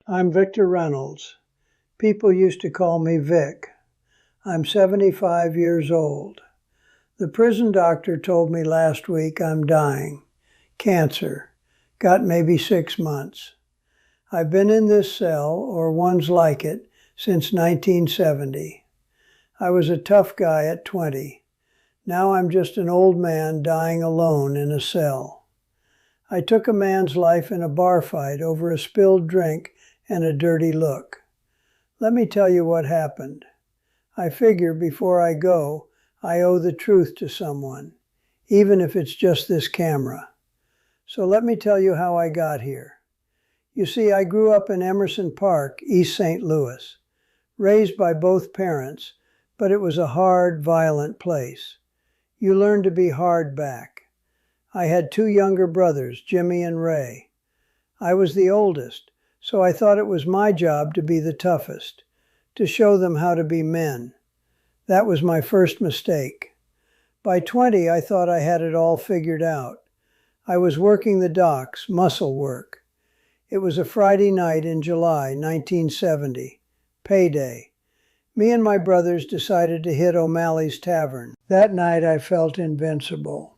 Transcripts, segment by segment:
I'm Victor Reynolds. People used to call me Vic. I'm 75 years old. The prison doctor told me last week I'm dying. Cancer. Got maybe 6 months. I've been in this cell, or ones like it, since 1970. I was a tough guy at 20. Now I'm just an old man dying alone in a cell. I took a man's life in a bar fight over a spilled drink and a dirty look. Let me tell you what happened. I figure before I go, I owe the truth to someone, even if it's just this camera. So let me tell you how I got here. You see, I grew up in Emerson Park, East St. Louis, raised by both parents, but it was a hard, violent place. You learn to be hard back. I had 2 younger brothers, Jimmy and Ray. I was the oldest, so I thought it was my job to be the toughest, to show them how to be men. That was my first mistake. By 20, I thought I had it all figured out. I was working the docks, muscle work. It was a Friday night in July 1970, payday. Me and my brothers decided to hit O'Malley's Tavern. That night I felt invincible.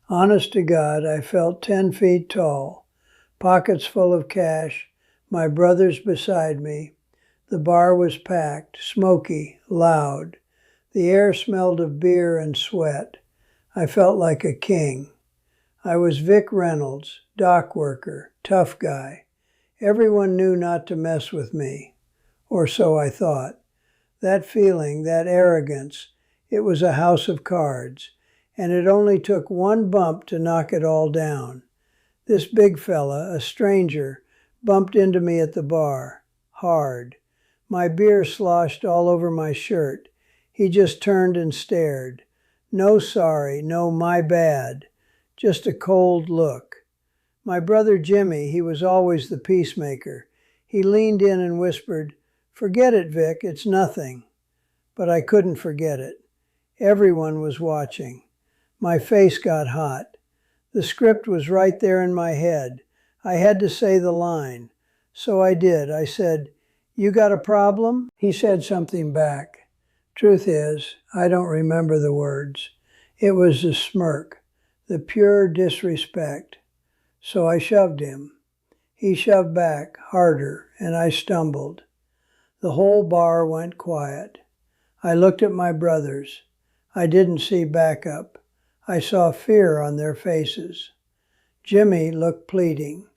Honest to God, I felt 10 feet tall, pockets full of cash, my brothers beside me. The bar was packed, smoky, loud. The air smelled of beer and sweat. I felt like a king. I was Vic Reynolds, dock worker, tough guy. Everyone knew not to mess with me, or so I thought. That feeling, that arrogance, it was a house of cards, and it only took one bump to knock it all down. This big fella, a stranger, bumped into me at the bar, hard. My beer sloshed all over my shirt. He just turned and stared. No sorry, no my bad, just a cold look. My brother Jimmy, he was always the peacemaker. He leaned in and whispered, "Forget it, Vic, it's nothing." But I couldn't forget it. Everyone was watching. My face got hot. The script was right there in my head. I had to say the line. So I did. I said, "You got a problem?" He said something back. Truth is, I don't remember the words. It was the smirk, the pure disrespect. So I shoved him. He shoved back, harder, and I stumbled. The whole bar went quiet. I looked at my brothers. I didn't see backup. I saw fear on their faces. Jimmy looked pleading.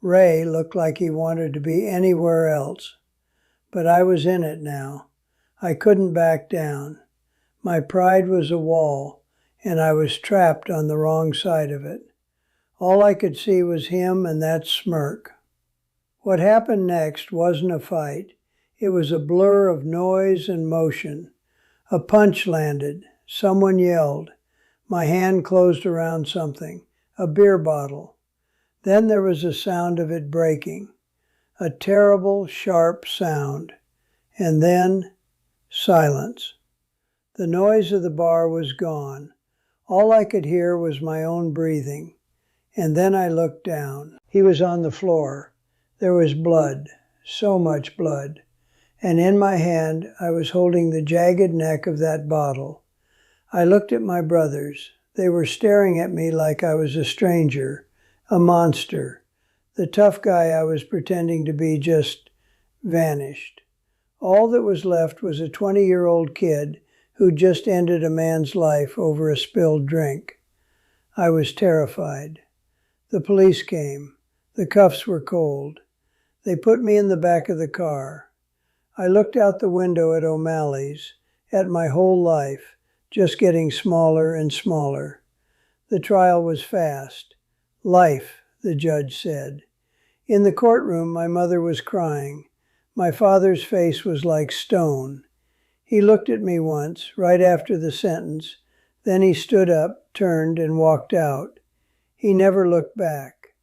Ray looked like he wanted to be anywhere else. But I was in it now. I couldn't back down. My pride was a wall, and I was trapped on the wrong side of it. All I could see was him and that smirk. What happened next wasn't a fight. It was a blur of noise and motion. A punch landed. Someone yelled. My hand closed around something, a beer bottle. Then there was a sound of it breaking. A terrible, sharp sound. And then silence. The noise of the bar was gone. All I could hear was my own breathing. And then I looked down. He was on the floor. There was blood, so much blood. And in my hand, I was holding the jagged neck of that bottle. I looked at my brothers. They were staring at me like I was a stranger, a monster. The tough guy I was pretending to be just vanished. All that was left was a 20-year-old kid who just ended a man's life over a spilled drink. I was terrified. The police came. The cuffs were cold. They put me in the back of the car. I looked out the window at O'Malley's, at my whole life, just getting smaller and smaller. The trial was fast. Life, the judge said. In the courtroom, my mother was crying. My father's face was like stone. He looked at me once, right after the sentence. Then he stood up, turned, and walked out. He never looked back.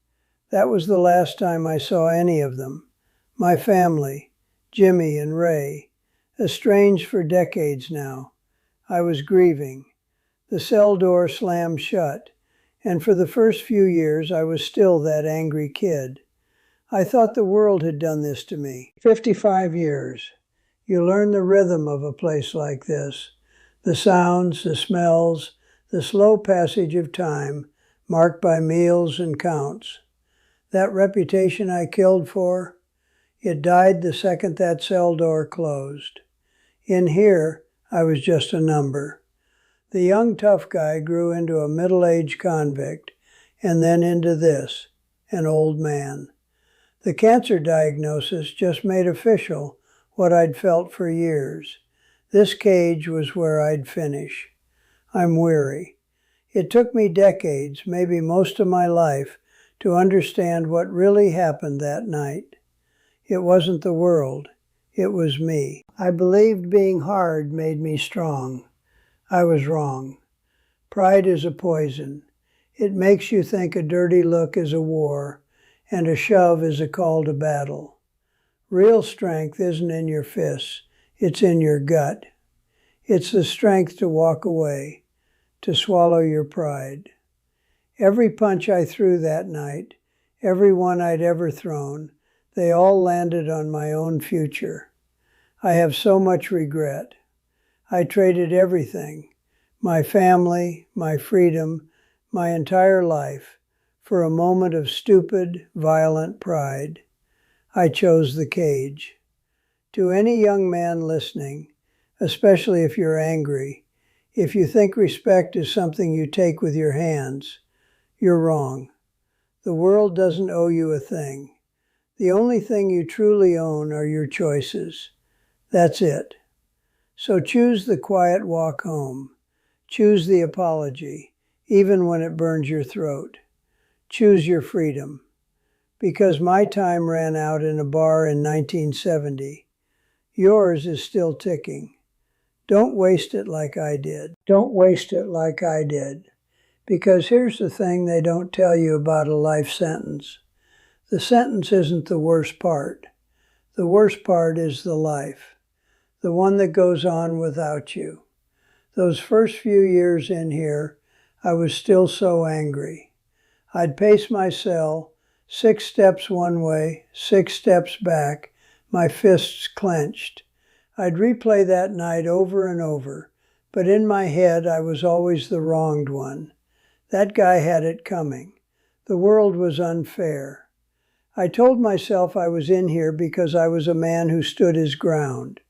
That was the last time I saw any of them. My family, Jimmy and Ray, estranged for decades now. I was grieving. The cell door slammed shut, and for the first few years I was still that angry kid. I thought the world had done this to me. 55 years. You learn the rhythm of a place like this. The sounds, the smells, the slow passage of time, marked by meals and counts. That reputation I killed for, it died the second that cell door closed. In here, I was just a number. The young tough guy grew into a middle-aged convict, and then into this, an old man. The cancer diagnosis just made official what I'd felt for years. This cage was where I'd finish. I'm weary. It took me decades, maybe most of my life, to understand what really happened that night. It wasn't the world. It was me. I believed being hard made me strong. I was wrong. Pride is a poison. It makes you think a dirty look is a war, and a shove is a call to battle. Real strength isn't in your fists. It's in your gut. It's the strength to walk away, to swallow your pride. Every punch I threw that night, every one I'd ever thrown, they all landed on my own future. I have so much regret. I traded everything, my family, my freedom, my entire life, for a moment of stupid, violent pride. I chose the cage. To any young man listening, especially if you're angry, if you think respect is something you take with your hands, you're wrong. The world doesn't owe you a thing. The only thing you truly own are your choices. That's it. So choose the quiet walk home. Choose the apology, even when it burns your throat. Choose your freedom. Because my time ran out in a bar in 1970. Yours is still ticking. Don't waste it like I did. Don't waste it like I did. Because here's the thing they don't tell you about a life sentence. The sentence isn't the worst part. The worst part is the life. The one that goes on without you. Those first few years in here, I was still so angry. I'd pace my cell, 6 steps one way, 6 steps back, my fists clenched. I'd replay that night over and over, but in my head I was always the wronged one. That guy had it coming. The world was unfair. I told myself I was in here because I was a man who stood his ground.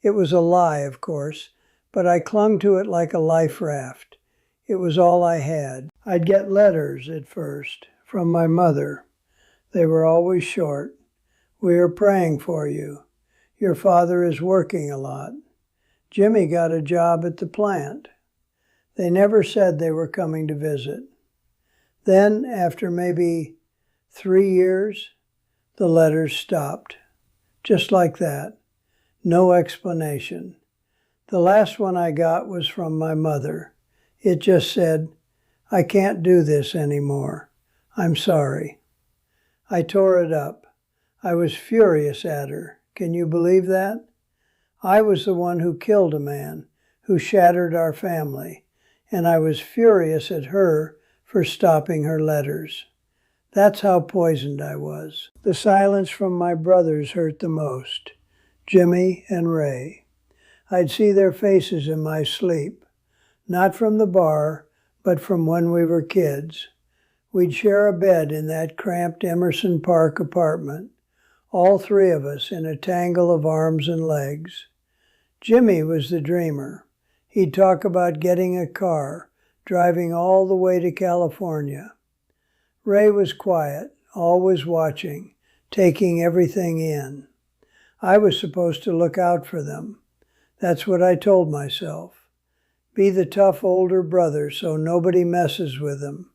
It was a lie, of course, but I clung to it like a life raft. It was all I had. I'd get letters at first from my mother. They were always short. We are praying for you. Your father is working a lot. Jimmy got a job at the plant. They never said they were coming to visit. Then, after maybe 3 years, the letters stopped. Just like that. No explanation. The last one I got was from my mother. It just said, "I can't do this anymore. I'm sorry." I tore it up. I was furious at her. Can you believe that? I was the one who killed a man, who shattered our family, and I was furious at her for stopping her letters. That's how poisoned I was. The silence from my brothers hurt the most. Jimmy and Ray. I'd see their faces in my sleep, not from the bar, but from when we were kids. We'd share a bed in that cramped Emerson Park apartment, all 3 of us in a tangle of arms and legs. Jimmy was the dreamer. He'd talk about getting a car, driving all the way to California. Ray was quiet, always watching, taking everything in. I was supposed to look out for them. That's what I told myself. Be the tough older brother so nobody messes with them.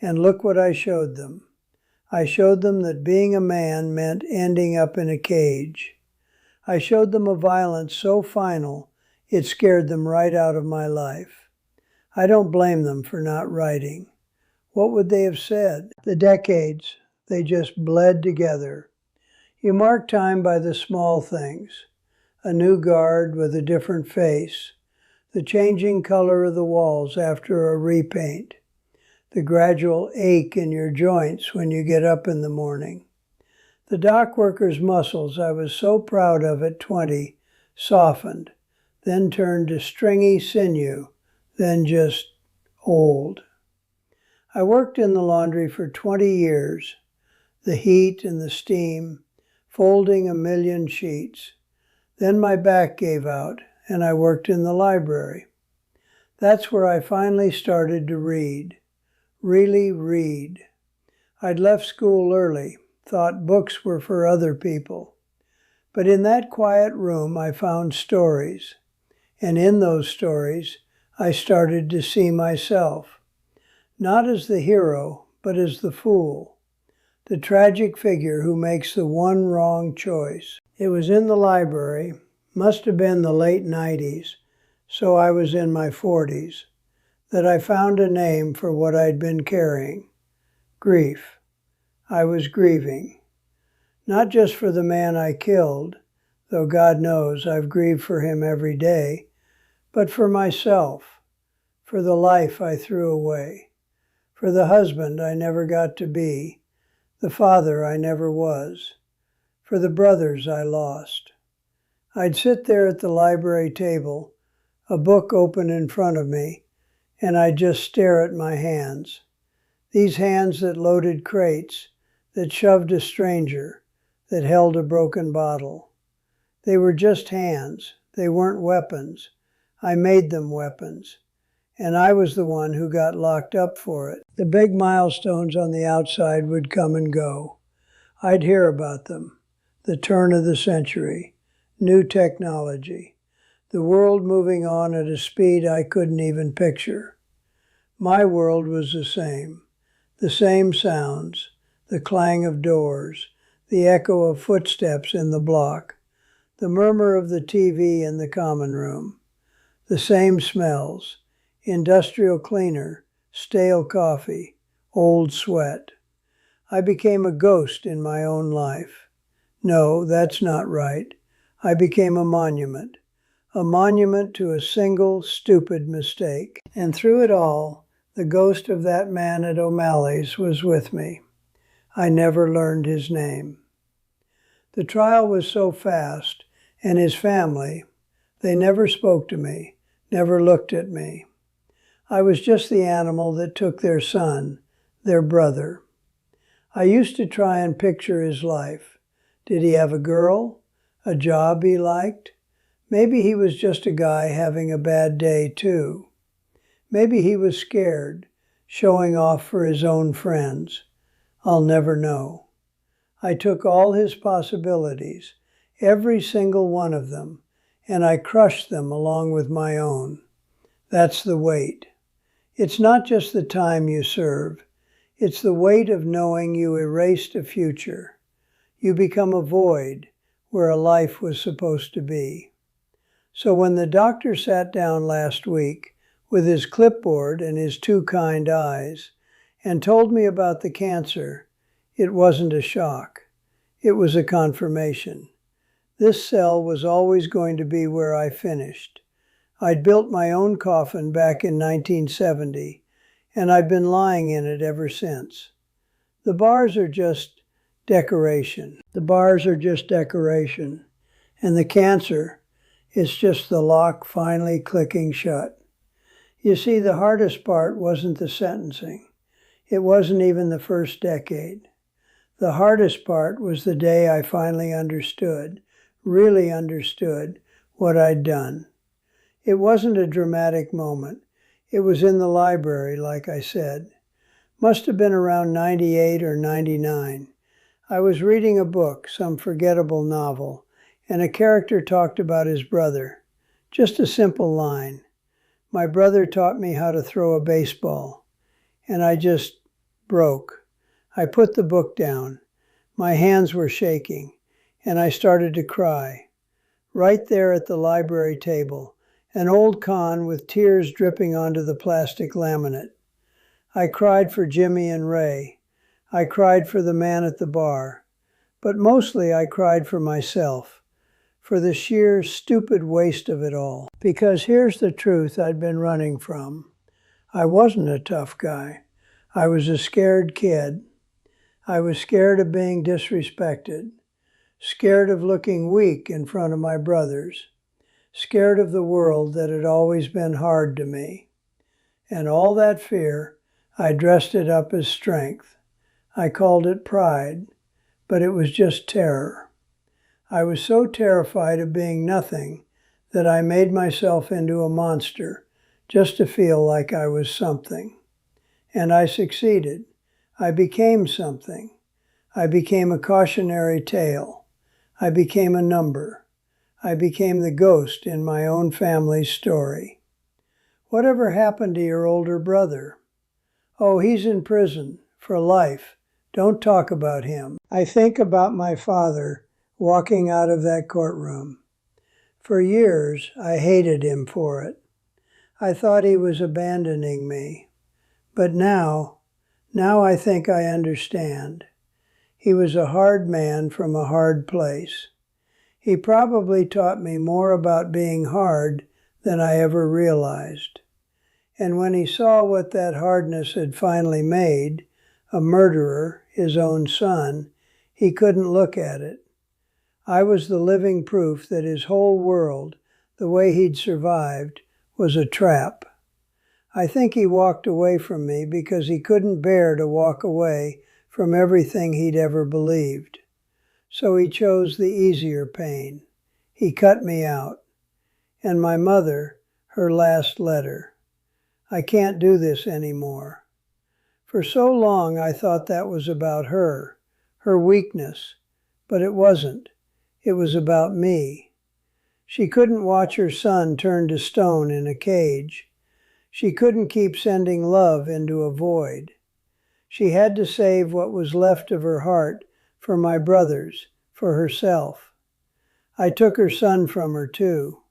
And look what I showed them. I showed them that being a man meant ending up in a cage. I showed them a violence so final, it scared them right out of my life. I don't blame them for not writing. What would they have said? The decades, they just bled together. You mark time by the small things. A new guard with a different face. The changing color of the walls after a repaint. The gradual ache in your joints when you get up in the morning. The dock worker's muscles I was so proud of at 20 softened, then turned to stringy sinew, then just old. I worked in the laundry for 20 years, the heat and the steam, folding a million sheets. Then my back gave out, and I worked in the library. That's where I finally started to read. Really read. I'd left school early, thought books were for other people. But in that quiet room I found stories, and in those stories I started to see myself, not as the hero, but as the fool, the tragic figure who makes the one wrong choice. It was in the library, must have been the late 90s, so I was in my 40s, that I found a name for what I'd been carrying: grief. I was grieving, not just for the man I killed, though God knows I've grieved for him every day, but for myself, for the life I threw away, for the husband I never got to be, the father I never was, for the brothers I lost. I'd sit there at the library table, a book open in front of me, and I'd just stare at my hands. These hands that loaded crates, that shoved a stranger, that held a broken bottle. They were just hands. They weren't weapons. I made them weapons. And I was the one who got locked up for it. The big milestones on the outside would come and go. I'd hear about them. The turn of the century, new technology, the world moving on at a speed I couldn't even picture. My world was the same sounds, the clang of doors, the echo of footsteps in the block, the murmur of the TV in the common room, the same smells, industrial cleaner, stale coffee, old sweat. I became a ghost in my own life. No, that's not right. I became a monument to a single stupid mistake. And through it all, the ghost of that man at O'Malley's was with me. I never learned his name. The trial was so fast, and his family, they never spoke to me, never looked at me. I was just the animal that took their son, their brother. I used to try and picture his life. Did he have a girl? A job he liked? Maybe he was just a guy having a bad day too. Maybe he was scared, showing off for his own friends. I'll never know. I took all his possibilities, every single one of them, and I crushed them along with my own. That's the weight. It's not just the time you serve. It's the weight of knowing you erased a future. You become a void where a life was supposed to be. So when the doctor sat down last week with his clipboard and his two kind eyes and told me about the cancer, it wasn't a shock. It was a confirmation. This cell was always going to be where I finished. I'd built my own coffin back in 1970, and I've been lying in it ever since. The bars are just decoration. And the cancer is just the lock finally clicking shut. You see, the hardest part wasn't the sentencing. It wasn't even the first decade. The hardest part was the day I finally understood, really understood, what I'd done. It wasn't a dramatic moment. It was in the library, like I said. Must have been around 98 or 99. I was reading a book, some forgettable novel, and a character talked about his brother. Just a simple line. My brother taught me how to throw a baseball. And I just broke. I put the book down. My hands were shaking, and I started to cry. Right there at the library table, an old con with tears dripping onto the plastic laminate. I cried for Jimmy and Ray. I cried for the man at the bar. But mostly I cried for myself, for the sheer stupid waste of it all. Because here's the truth I'd been running from. I wasn't a tough guy. I was a scared kid. I was scared of being disrespected, scared of looking weak in front of my brothers, scared of the world that had always been hard to me. And all that fear, I dressed it up as strength. I called it pride, but it was just terror. I was so terrified of being nothing that I made myself into a monster just to feel like I was something. And I succeeded. I became something. I became a cautionary tale. I became a number. I became the ghost in my own family's story. Whatever happened to your older brother? Oh, he's in prison for life. Don't talk about him. I think about my father walking out of that courtroom. For years, I hated him for it. I thought he was abandoning me. But now I think I understand. He was a hard man from a hard place. He probably taught me more about being hard than I ever realized. And when he saw what that hardness had finally made, a murderer, his own son, he couldn't look at it. I was the living proof that his whole world, the way he'd survived, was a trap. I think he walked away from me because he couldn't bear to walk away from everything he'd ever believed. So he chose the easier pain. He cut me out. And my mother, her last letter. I can't do this anymore. For so long I thought that was about her weakness, but it wasn't. It was about me. She couldn't watch her son turn to stone in a cage. She couldn't keep sending love into a void. She had to save what was left of her heart for my brothers, for herself. I took her son from her too.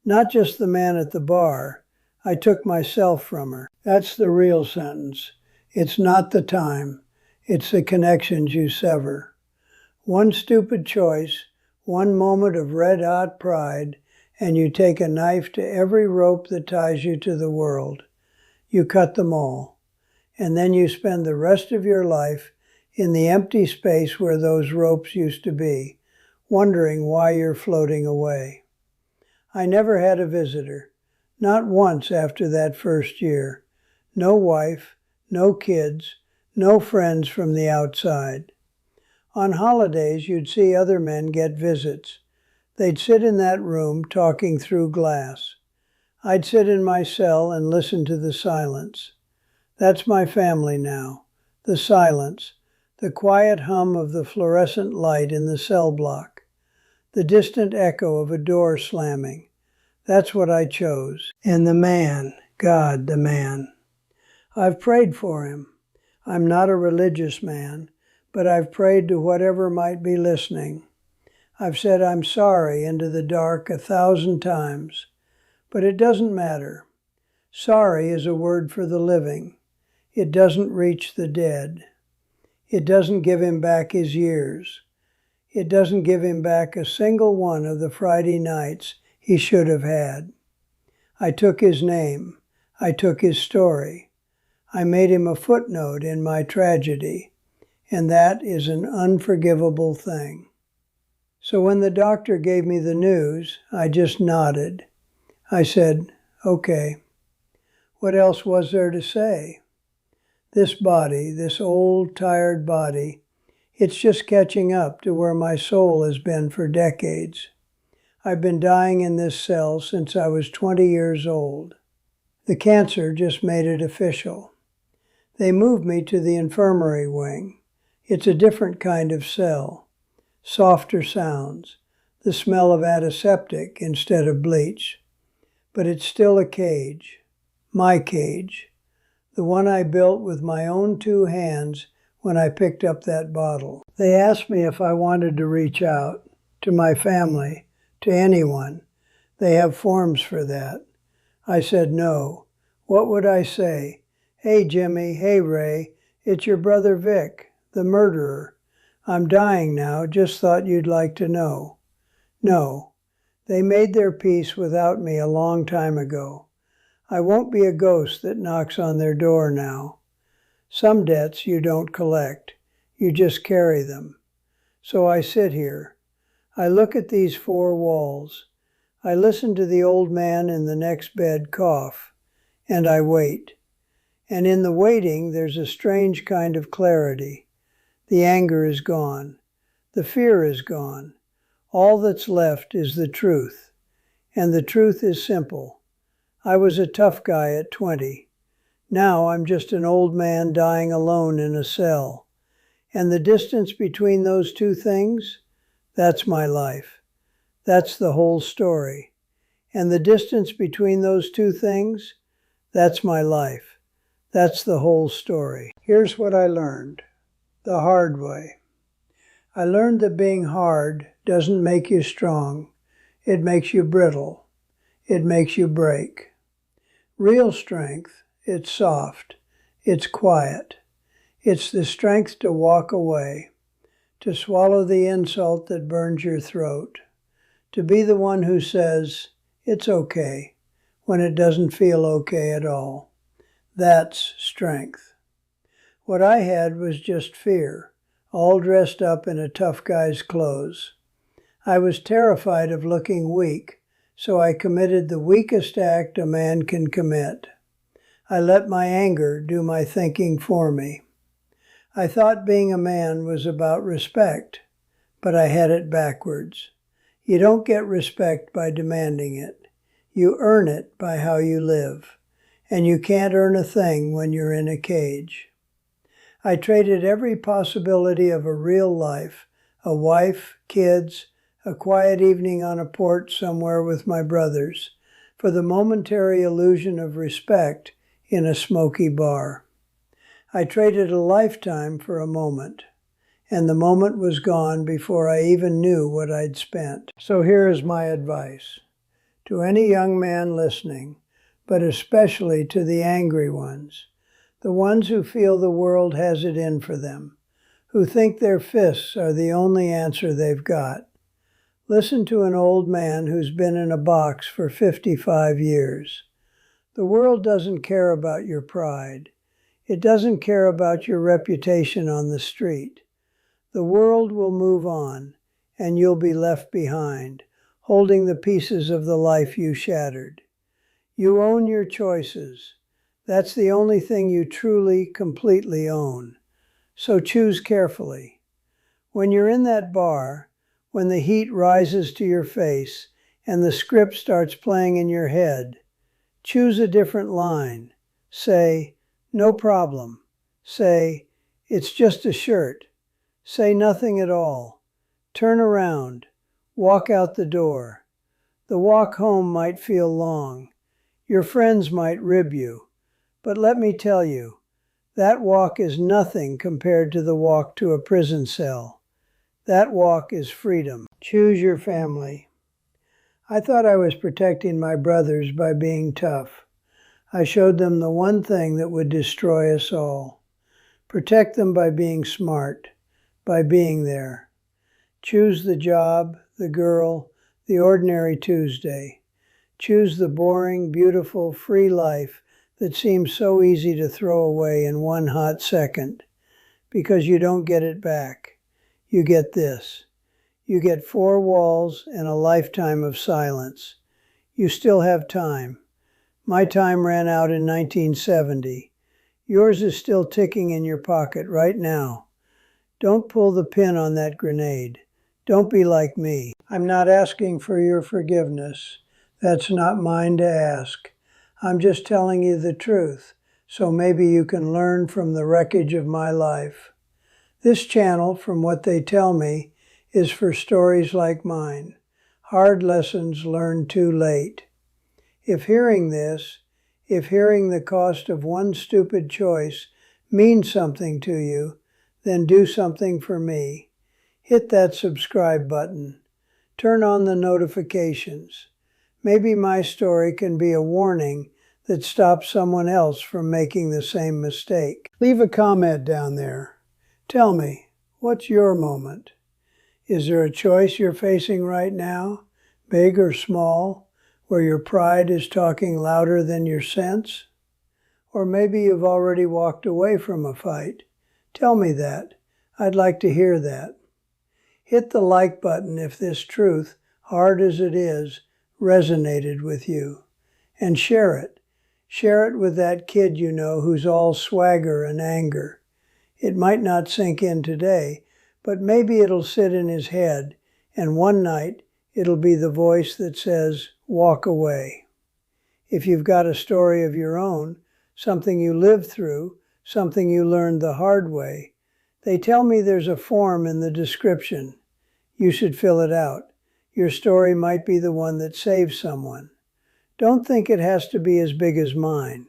Not just the man at the bar. I took myself from her. That's the real sentence. It's not the time. It's the connections you sever. One stupid choice, one moment of red-hot pride, and you take a knife to every rope that ties you to the world. You cut them all. And then you spend the rest of your life in the empty space where those ropes used to be, wondering why you're floating away. I never had a visitor. Not once after that first year. No wife, no kids, no friends from the outside. On holidays, you'd see other men get visits. They'd sit in that room talking through glass. I'd sit in my cell and listen to the silence. That's my family now. The silence. The quiet hum of the fluorescent light in the cell block. The distant echo of a door slamming. That's what I chose. And the man, God, the man. I've prayed for him. I'm not a religious man, but I've prayed to whatever might be listening. I've said I'm sorry into the dark 1,000 times, but it doesn't matter. Sorry is a word for the living. It doesn't reach the dead. It doesn't give him back his years. It doesn't give him back a single one of the Friday nights he should have had. I took his name. I took his story. I made him a footnote in my tragedy, and that is an unforgivable thing. So when the doctor gave me the news, I just nodded. I said, okay. What else was there to say? This body, this old, tired body, it's just catching up to where my soul has been for decades. I've been dying in this cell since I was 20 years old. The cancer just made it official. They moved me to the infirmary wing. It's a different kind of cell. Softer sounds, the smell of antiseptic instead of bleach. But it's still a cage. My cage. The one I built with my own 2 hands when I picked up that bottle. They asked me if I wanted to reach out to my family, to anyone. They have forms for that. I said no. What would I say? Hey, Jimmy. Hey, Ray. It's your brother Vic, the murderer. I'm dying now. Just thought you'd like to know. No. They made their peace without me a long time ago. I won't be a ghost that knocks on their door now. Some debts you don't collect. You just carry them. So I sit here. I look at these four walls. I listen to the old man in the next bed cough, and I wait. And in the waiting, there's a strange kind of clarity. The anger is gone. The fear is gone. All that's left is the truth. And the truth is simple. I was a tough guy at 20. Now I'm just an old man dying alone in a cell. And the distance between those two things, that's my life. That's the whole story. And the distance between those two things, that's my life. That's the whole story. Here's what I learned, the hard way. I learned that being hard doesn't make you strong. It makes you brittle. It makes you break. Real strength, it's soft. It's quiet. It's the strength to walk away, to swallow the insult that burns your throat, to be the one who says, it's okay, when it doesn't feel okay at all. That's strength. What I had was just fear, all dressed up in a tough guy's clothes. I was terrified of looking weak, so I committed the weakest act a man can commit. I let my anger do my thinking for me. I thought being a man was about respect, but I had it backwards. You don't get respect by demanding it. You earn it by how you live, and you can't earn a thing when you're in a cage. I traded every possibility of a real life, a wife, kids, a quiet evening on a porch somewhere with my brothers, for the momentary illusion of respect in a smoky bar. I traded a lifetime for a moment, and the moment was gone before I even knew what I'd spent. So here is my advice to any young man listening, but especially to the angry ones, the ones who feel the world has it in for them, who think their fists are the only answer they've got. Listen to an old man who's been in a box for 55 years. The world doesn't care about your pride. It doesn't care about your reputation on the street. The world will move on, and you'll be left behind, holding the pieces of the life you shattered. You own your choices. That's the only thing you truly, completely own. So choose carefully. When you're in that bar, when the heat rises to your face and the script starts playing in your head, choose a different line. Say, no problem. Say, it's just a shirt. Say nothing at all. Turn around. Walk out the door. The walk home might feel long. Your friends might rib you. But let me tell you, that walk is nothing compared to the walk to a prison cell. That walk is freedom. Choose your family. I thought I was protecting my brothers by being tough. I showed them the one thing that would destroy us all. Protect them by being smart, by being there. Choose the job, the girl, the ordinary Tuesday. Choose the boring, beautiful, free life that seems so easy to throw away in one hot second, because you don't get it back. You get this. You get 4 walls and a lifetime of silence. You still have time. My time ran out in 1970. Yours is still ticking in your pocket right now. Don't pull the pin on that grenade. Don't be like me. I'm not asking for your forgiveness. That's not mine to ask. I'm just telling you the truth, so maybe you can learn from the wreckage of my life. This channel, from what they tell me, is for stories like mine. Hard lessons learned too late. If hearing this, if hearing the cost of one stupid choice means something to you, then do something for me. Hit that subscribe button. Turn on the notifications. Maybe my story can be a warning that stops someone else from making the same mistake. Leave a comment down there. Tell me, what's your moment? Is there a choice you're facing right now, big or small, where your pride is talking louder than your sense? Or maybe you've already walked away from a fight. Tell me that. I'd like to hear that. Hit the like button if this truth, hard as it is, resonated with you. And share it. Share it with that kid you know who's all swagger and anger. It might not sink in today, but maybe it'll sit in his head, and one night it'll be the voice that says, walk away. If you've got a story of your own, something you lived through, something you learned the hard way, they tell me there's a form in the description. You should fill it out. Your story might be the one that saves someone. Don't think it has to be as big as mine.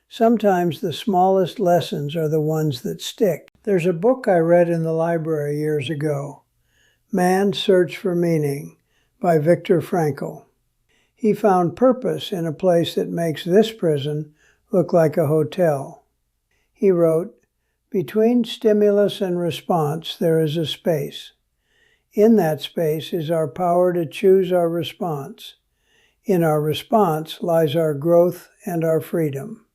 Sometimes the smallest lessons are the ones that stick. There's a book I read in the library years ago, Man's Search for Meaning, by Viktor Frankl. He found purpose in a place that makes this prison look like a hotel. He wrote, "Between stimulus and response there is a space. In that space is our power to choose our response. In our response lies our growth and our freedom."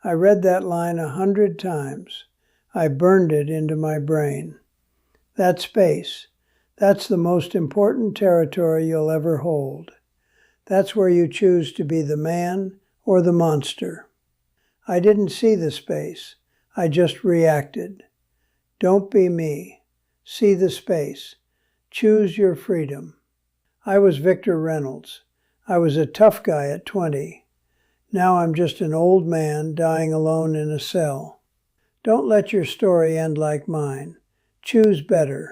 I read that line 100 times. I burned it into my brain. That space, that's the most important territory you'll ever hold. That's where you choose to be the man or the monster. I didn't see the space. I just reacted. Don't be me. See the space. Choose your freedom. I was Victor Reynolds. I was a tough guy at 20. Now I'm just an old man dying alone in a cell. Don't let your story end like mine. Choose better.